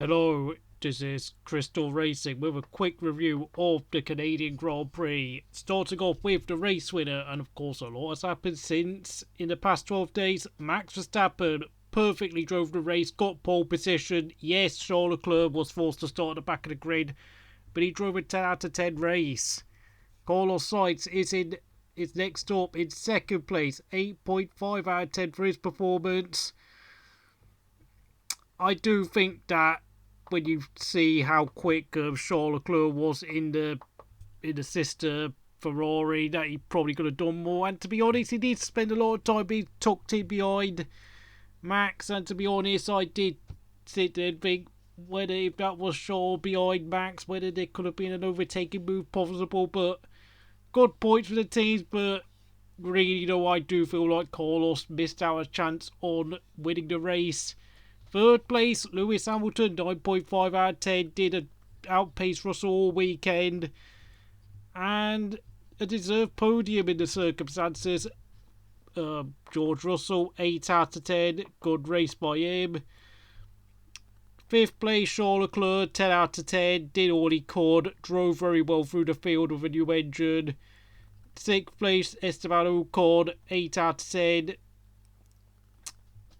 Hello, this is Crystal Racing with a quick review of the Canadian Grand Prix. Starting off with the race winner, and of course a lot has happened since. In the past 12 days, Max Verstappen perfectly drove the race, got pole position. Yes, Charles Leclerc was forced to start at the back of the grid, but he drove a 10 out of 10 race. Carlos Sainz is next up in second place, 8.5 out of 10 for his performance. I do think that when you see how quick Charles Leclerc was in the sister Ferrari, that he probably could have done more. And to be honest, he did spend a lot of time being tucked in behind Max. And to be honest, I did sit there and think whether if that was Charles behind Max, whether there could have been an overtaking move possible. But good points for the teams. But really, I do feel like Carlos missed out a chance on winning the race. Third place, Lewis Hamilton, 9.5 out of 10, did outpace Russell all weekend. And a deserved podium in the circumstances. George Russell, 8 out of 10, good race by him. Fifth place, Charles Leclerc, 10 out of 10, did all he could, drove very well through the field with a new engine. Sixth place, Esteban Ocon, 8 out of 10.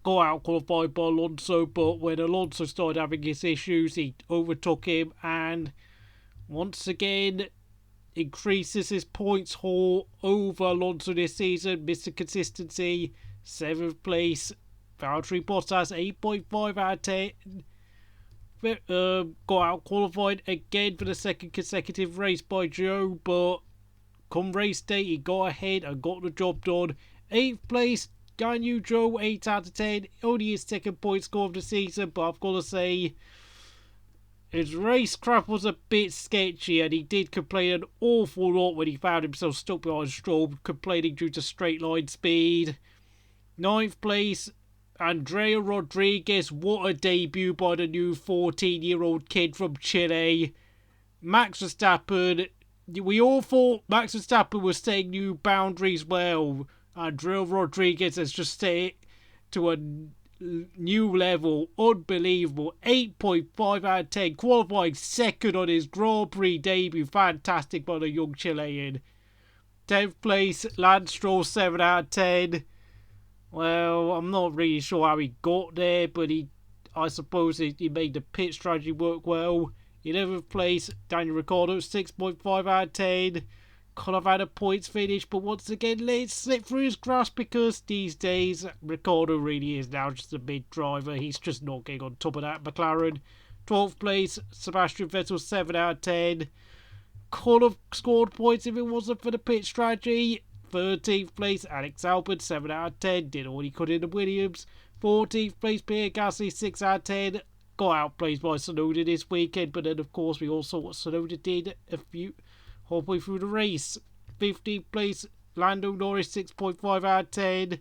Got out qualified by Alonso, but when Alonso started having his issues, he overtook him and once again increases his points haul over Alonso this season. Mr. Consistency, 7th place. Valtteri Bottas, 8.5 out of 10. Got out qualified again for the second consecutive race by Joe, but come race day, he got ahead and got the job done. 8th place, Daniel Joe, 8 out of 10. Only his second point score of the season, but I've got to say, his racecraft was a bit sketchy, and he did complain an awful lot when he found himself stuck behind Stroll, complaining due to straight line speed. 9th place, Andrea Rodriguez. What a debut by the new 14-year-old kid from Chile. Max Verstappen. We all thought Max Verstappen was setting new boundaries. Well, Andrea Rodriguez has just set it to a new level. Unbelievable. 8.5 out of 10. Qualifying second on his Grand Prix debut. Fantastic by the young Chilean. 10th place, Lance Stroll, 7 out of 10. Well, I'm not really sure how he got there, but I suppose he made the pit strategy work well. 11th place, Daniel Ricciardo, 6.5 out of 10. Could have had a points finish, but once again let it slip through his grasp because these days Ricciardo really is now just a mid-driver. He's just not getting on top of that McLaren. 12th place, Sebastian Vettel, 7 out of 10. Could have scored points if it wasn't for the pit strategy. 13th place, Alex Albon, 7 out of 10. Did all he could in the Williams. 14th place, Pierre Gasly, 6 out of 10. Got outplayed by Tsunoda this weekend, but then of course we all saw what Tsunoda did halfway through the race. 15th place, Lando Norris, 6.5 out of 10.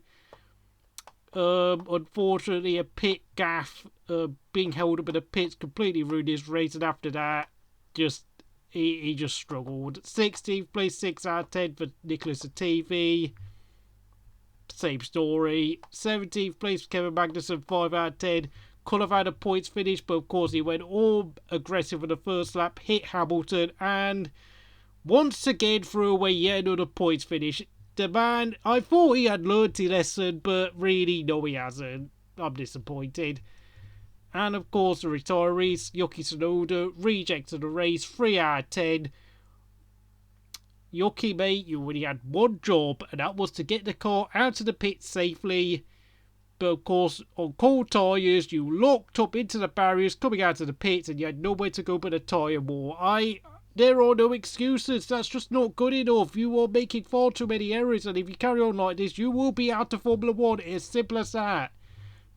Unfortunately, a pit gaff, being held up in the pits completely ruined his race, and after that, he just struggled. 16th place, 6 out of 10 for Nicholas Latifi. Same story. 17th place, Kevin Magnussen, 5 out of 10. Could have had a points finish, but of course he went all aggressive in the first lap, hit Hamilton, and once again threw away yet another points finish. The man, I thought he had learned his lesson, but really, no he hasn't. I'm disappointed. And of course the retirees, Yuki Tsunoda, rejected the race, 3 out of 10. Yuki, mate, you only had one job, and that was to get the car out of the pit safely. But of course, on cold tyres, you locked up into the barriers coming out of the pits, and you had nowhere to go but a tyre war. There are no excuses. That's just not good enough. You are making far too many errors, and if you carry on like this, you will be out of Formula 1. It's as simple as that.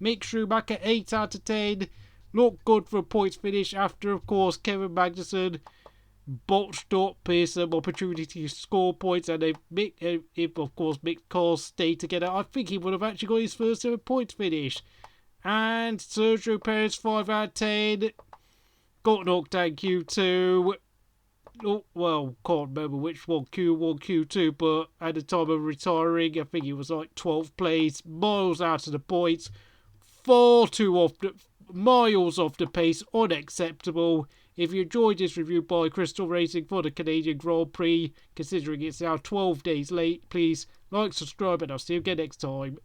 Mick Schumacher, 8 out of 10. Looked good for a points finish after, of course, Kevin Magnussen botched up his opportunity to score points, and if of course Mick cars stayed together, I think he would have actually got his first ever points finish. And Sergio Perez, 5 out of 10. Got knocked down Q2. Oh, well, can't remember which one, Q1, Q2, but at the time of retiring, I think he was like 12th place, miles out of the points, far too often, miles off the pace, unacceptable. If you enjoyed this review by Crystal Racing for the Canadian Grand Prix, considering it's now 12 days late, please like, subscribe, and I'll see you again next time.